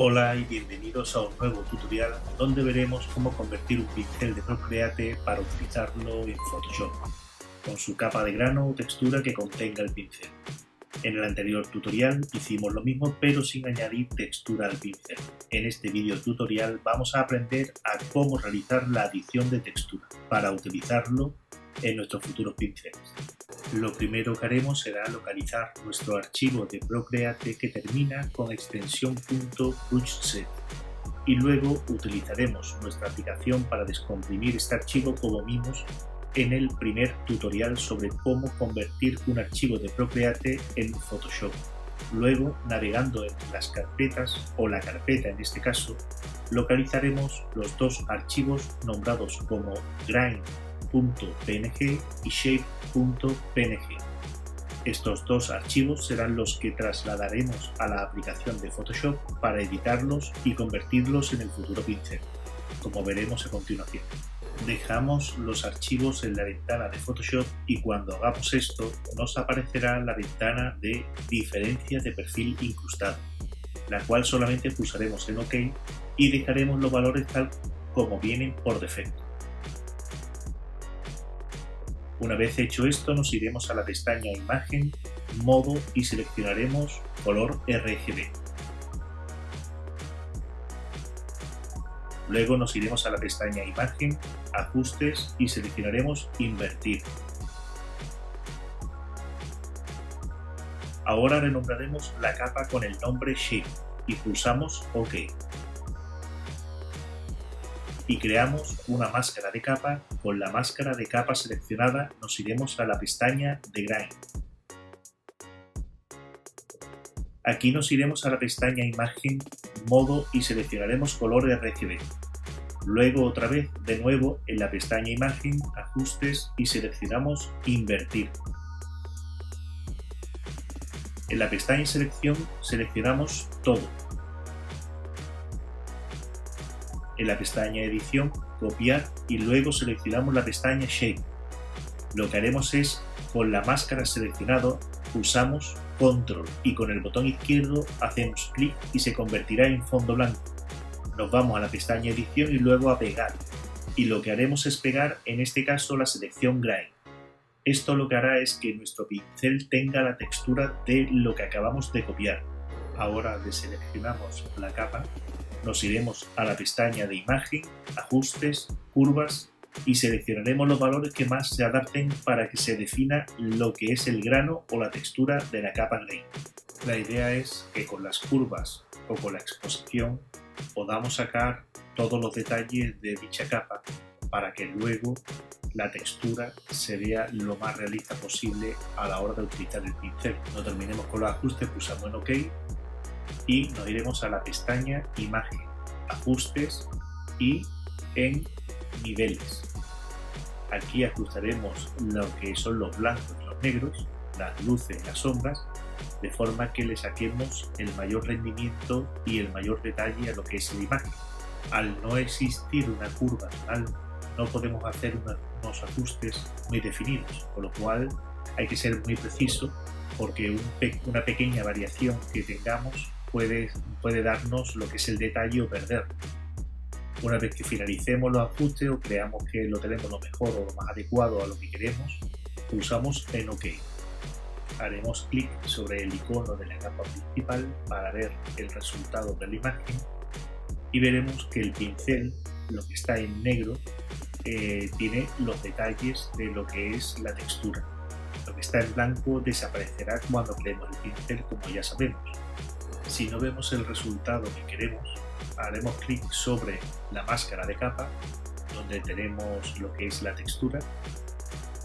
Hola y bienvenidos a un nuevo tutorial donde veremos cómo convertir un pincel de Procreate para utilizarlo en Photoshop, con su capa de grano o textura que contenga el pincel. En el anterior tutorial hicimos lo mismo pero sin añadir textura al pincel. En este vídeo tutorial vamos a aprender a cómo realizar la adición de textura para utilizarlo en nuestros futuros pinceles. Lo primero que haremos será localizar nuestro archivo de Procreate que termina con extensión .brushset y luego utilizaremos nuestra aplicación para descomprimir este archivo como vimos en el primer tutorial sobre cómo convertir un archivo de Procreate en Photoshop. Luego, navegando entre las carpetas o la carpeta en este caso, localizaremos los dos archivos nombrados como grind.png y shape.png. Estos dos archivos serán los que trasladaremos a la aplicación de Photoshop para editarlos y convertirlos en el futuro pincel, como veremos a continuación. Dejamos los archivos en la ventana de Photoshop y cuando hagamos esto nos aparecerá la ventana de diferencia de perfil incrustado, la cual solamente pulsaremos en OK y dejaremos los valores tal como vienen por defecto. Una vez hecho esto nos iremos a la pestaña Imagen, Modo y seleccionaremos Color RGB. Luego nos iremos a la pestaña Imagen, Ajustes y seleccionaremos Invertir. Ahora renombraremos la capa con el nombre Shape y pulsamos OK. Y creamos una máscara de capa. Con la máscara de capa seleccionada nos iremos a la pestaña de Grind. Aquí nos iremos a la pestaña Imagen, Modo y seleccionaremos Color RGB. Luego otra vez de nuevo en la pestaña Imagen, Ajustes y seleccionamos Invertir. En la pestaña Selección seleccionamos Todo. En la pestaña Edición, Copiar y luego seleccionamos la pestaña Shape. Lo que haremos es, con la máscara seleccionado, pulsamos Control y con el botón izquierdo hacemos clic y se convertirá en fondo blanco. Nos vamos a la pestaña Edición y luego a Pegar. Y lo que haremos es pegar, en este caso, la selección Grind. Esto lo que hará es que nuestro pincel tenga la textura de lo que acabamos de copiar. Ahora deseleccionamos la capa. Nos iremos a la pestaña de Imagen, Ajustes, Curvas y seleccionaremos los valores que más se adapten para que se defina lo que es el grano o la textura de la capa Grind. La idea es que con las curvas o con la exposición podamos sacar todos los detalles de dicha capa para que luego la textura se vea lo más realista posible a la hora de utilizar el pincel. Cuando terminemos con los ajustes pulsamos en OK y nos iremos a la pestaña Imagen, Ajustes y en Niveles. Aquí ajustaremos lo que son los blancos y los negros, las luces y las sombras, de forma que le saquemos el mayor rendimiento y el mayor detalle a lo que es la imagen. Al no existir una curva tonal, no podemos hacer unos ajustes muy definidos, con lo cual hay que ser muy preciso porque una pequeña variación que tengamos puede darnos lo que es el detalle o perderlo. Una vez que finalicemos los ajustes o creamos que lo tenemos lo mejor o lo más adecuado a lo que queremos, pulsamos en OK. Haremos clic sobre el icono de la capa principal para ver el resultado de la imagen y veremos que el pincel, lo que está en negro, tiene los detalles de lo que es la textura. Lo que está en blanco desaparecerá cuando creemos el pincel, como ya sabemos. Si no vemos el resultado que queremos, haremos clic sobre la máscara de capa, donde tenemos lo que es la textura,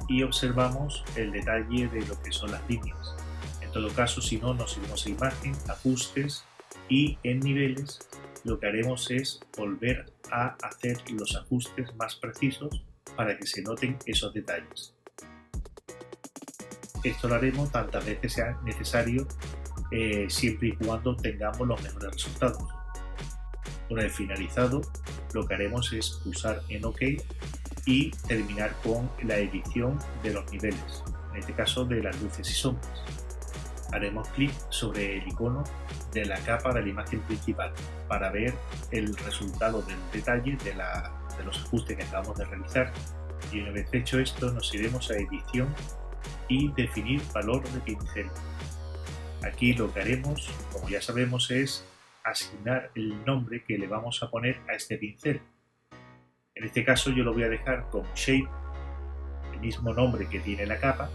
y observamos el detalle de lo que son las líneas. En todo caso, si no, nos iremos a Imagen, Ajustes y en Niveles, lo que haremos es volver a hacer los ajustes más precisos para que se noten esos detalles. Esto lo haremos tantas veces sea necesario, siempre y cuando tengamos los mejores resultados. Una vez finalizado, lo que haremos es pulsar en OK y terminar con la edición de los niveles, en este caso de las luces y sombras. Haremos clic sobre el icono de la capa de la imagen principal para ver el resultado del detalle de los ajustes que acabamos de realizar, y una vez hecho esto nos iremos a edición y definir valor de pincel. Aquí lo que haremos, como ya sabemos, es asignar el nombre que le vamos a poner a este pincel. En este caso yo lo voy a dejar como Shape, el mismo nombre que tiene la capa,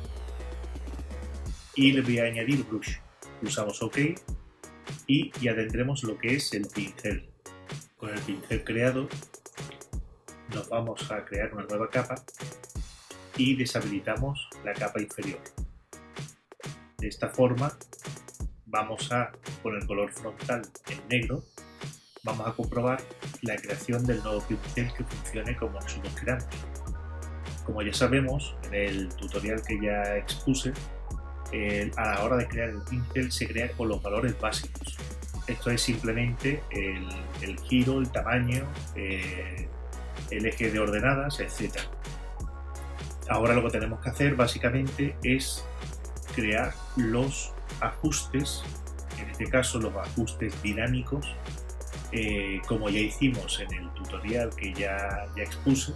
y le voy a añadir Brush. Pulsamos OK y ya tendremos lo que es el pincel. Con el pincel creado nos vamos a crear una nueva capa y deshabilitamos la capa inferior. De esta forma vamos a, con el color frontal en negro, vamos a comprobar la creación del nuevo pincel que funcione como nosotros queramos. Como ya sabemos, en el tutorial que ya expuse, a la hora de crear el pincel se crea con los valores básicos. Esto es simplemente el giro, el tamaño, el eje de ordenadas, etc. Ahora lo que tenemos que hacer básicamente es crear los ajustes, en este caso los ajustes dinámicos, como ya hicimos en el tutorial que ya expuse,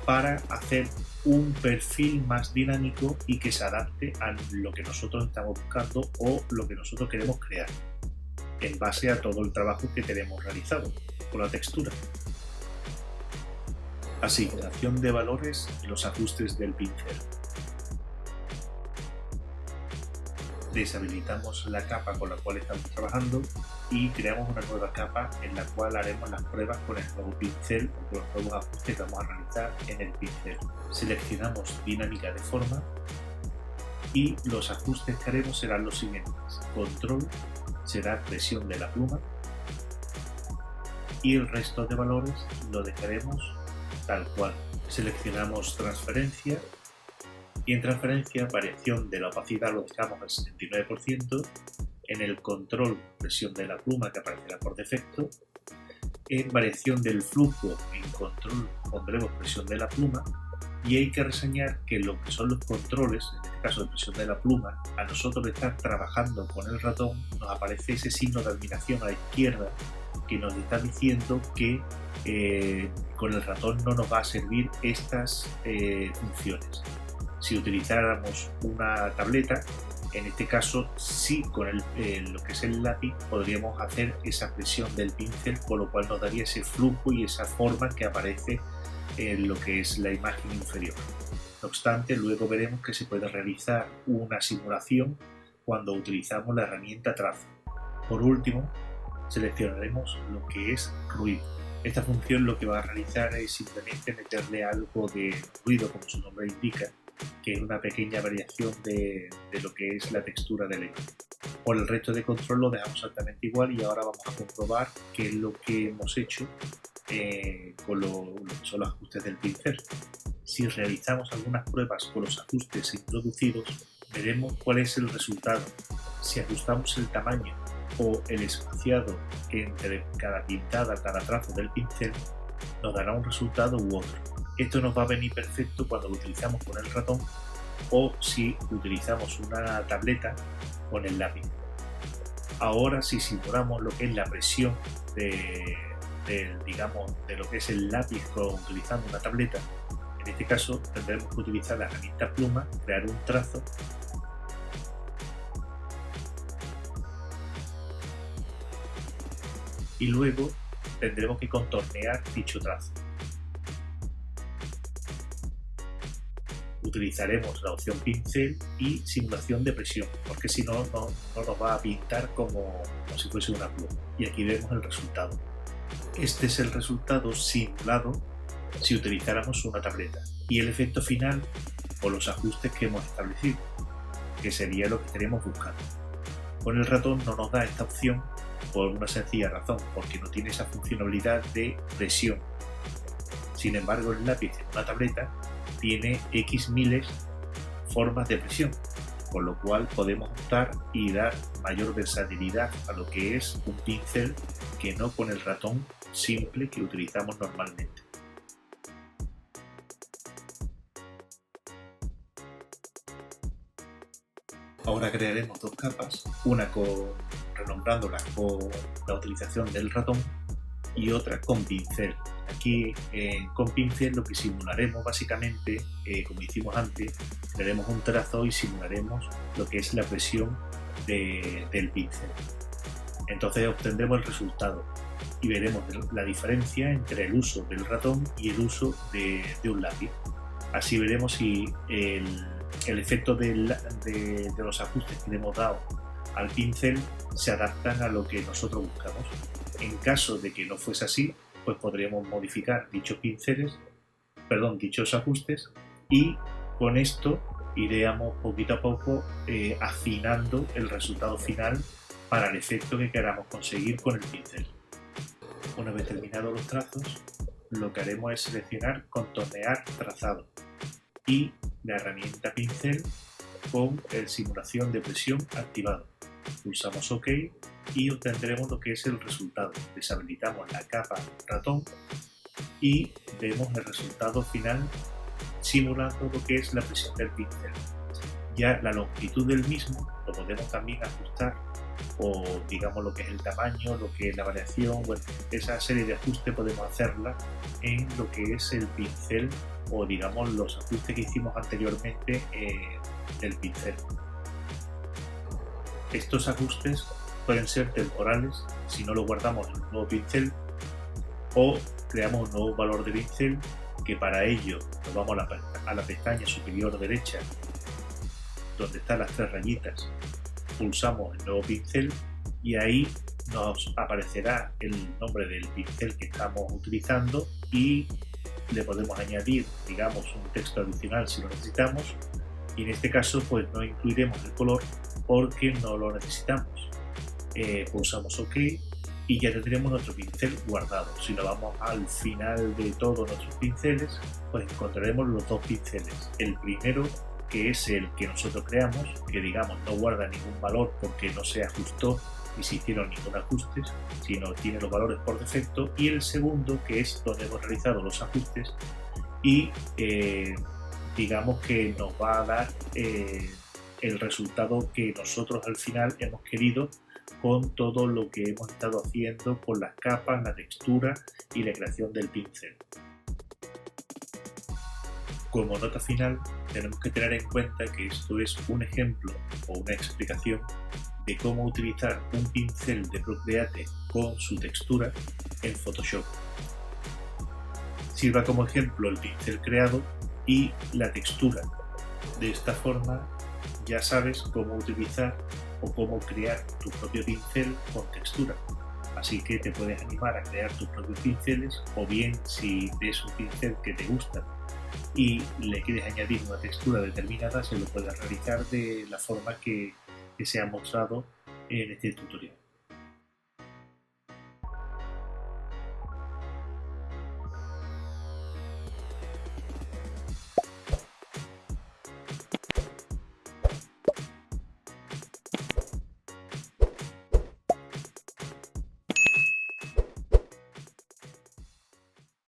para hacer un perfil más dinámico y que se adapte a lo que nosotros estamos buscando o lo que nosotros queremos crear, en base a todo el trabajo que tenemos realizado con la textura. Asignación de valores y los ajustes del pincel. Deshabilitamos la capa con la cual estamos trabajando y creamos una nueva capa en la cual haremos las pruebas con el nuevo pincel o con los nuevos ajustes que vamos a realizar en el pincel. Seleccionamos dinámica de forma y los ajustes que haremos serán los siguientes. Control será presión de la pluma y el resto de valores lo dejaremos tal cual. Seleccionamos transferencia y en transferencia variación de la opacidad lo dejamos al 79%, en el control presión de la pluma que aparecerá por defecto, en variación del flujo en control pondremos presión de la pluma, y hay que reseñar que lo que son los controles, en este caso de presión de la pluma, a nosotros de estar trabajando con el ratón nos aparece ese signo de admiración a la izquierda que nos está diciendo que con el ratón no nos va a servir estas funciones. Si utilizáramos una tableta, en este caso sí, con lo que es el lápiz podríamos hacer esa presión del pincel, con lo cual nos daría ese flujo y esa forma que aparece en lo que es la imagen inferior. No obstante, luego veremos que se puede realizar una simulación cuando utilizamos la herramienta trazo. Por último, seleccionaremos lo que es ruido. Esta función lo que va a realizar es simplemente meterle algo de ruido, como su nombre indica, que es una pequeña variación de lo que es la textura del eje. Por el resto de control lo dejamos exactamente igual y ahora vamos a comprobar qué es lo que hemos hecho con lo que son los ajustes del pincel. Si realizamos algunas pruebas con los ajustes introducidos, veremos cuál es el resultado. Si ajustamos el tamaño o el espaciado entre cada pintada, cada trazo del pincel, nos dará un resultado u otro. Esto nos va a venir perfecto cuando lo utilizamos con el ratón o si utilizamos una tableta con el lápiz. Ahora, si simulamos lo que es la presión de lo que es el lápiz utilizando una tableta, en este caso tendremos que utilizar la herramienta pluma, crear un trazo y luego tendremos que contornear dicho trazo. Utilizaremos la opción pincel y simulación de presión, porque si no, no nos va a pintar como si fuese una pluma. Y aquí vemos el resultado. Este es el resultado simulado si utilizáramos una tableta. Y el efecto final o los ajustes que hemos establecido, que sería lo que estaríamos buscando. Con el ratón no nos da esta opción por una sencilla razón, porque no tiene esa funcionalidad de presión. Sin embargo, el lápiz en una tableta tiene X miles formas de presión, con lo cual podemos optar y dar mayor versatilidad a lo que es un pincel que no con el ratón simple que utilizamos normalmente. Ahora crearemos dos capas, una renombrándola con la utilización del ratón y otra con pincel. Aquí con pincel lo que simularemos básicamente, como hicimos antes, crearemos un trazo y simularemos lo que es la presión del pincel. Entonces obtendremos el resultado y veremos la diferencia entre el uso del ratón y el uso de un lápiz. Así veremos si el efecto de los ajustes que le hemos dado al pincel se adaptan a lo que nosotros buscamos. En caso de que no fuese así, pues podríamos modificar dichos ajustes, y con esto iremos poquito a poco afinando el resultado final para el efecto que queramos conseguir con el pincel. Una vez terminados los trazos, lo que haremos es seleccionar contornear trazado y la herramienta pincel con el simulación de presión activado. Pulsamos OK y obtendremos lo que es el resultado. Deshabilitamos la capa ratón y vemos el resultado final simulando lo que es la presión del pincel. Ya la longitud del mismo lo podemos también ajustar, o digamos lo que es el tamaño, lo que es la variación, bueno, esa serie de ajustes podemos hacerla en lo que es el pincel, o digamos los ajustes que hicimos anteriormente del pincel. Estos ajustes pueden ser temporales si no lo guardamos en un nuevo pincel, o creamos un nuevo valor de pincel, que para ello nos vamos a la pestaña superior derecha donde están las tres rayitas, pulsamos el nuevo pincel y ahí nos aparecerá el nombre del pincel que estamos utilizando y le podemos añadir, digamos, un texto adicional si lo necesitamos, y en este caso pues no incluiremos el color porque no lo necesitamos. Pulsamos OK y ya tendremos nuestro pincel guardado. Si lo vamos al final de todos nuestros pinceles, pues encontraremos los dos pinceles. El primero, que es el que nosotros creamos, que digamos no guarda ningún valor porque no se ajustó ni se hicieron ningún ajuste, sino tiene los valores por defecto, y el segundo, que es donde hemos realizado los ajustes y digamos que nos va a dar el resultado que nosotros al final hemos querido, con todo lo que hemos estado haciendo con las capas, la textura y la creación del pincel. Como nota final, tenemos que tener en cuenta que esto es un ejemplo o una explicación de cómo utilizar un pincel de Procreate con su textura en Photoshop. Sirva como ejemplo el pincel creado y la textura. De esta forma ya sabes cómo utilizar o cómo crear tu propio pincel con textura. Así que te puedes animar a crear tus propios pinceles, o bien si ves un pincel que te gusta y le quieres añadir una textura determinada, se lo puedes realizar de la forma que se ha mostrado en este tutorial.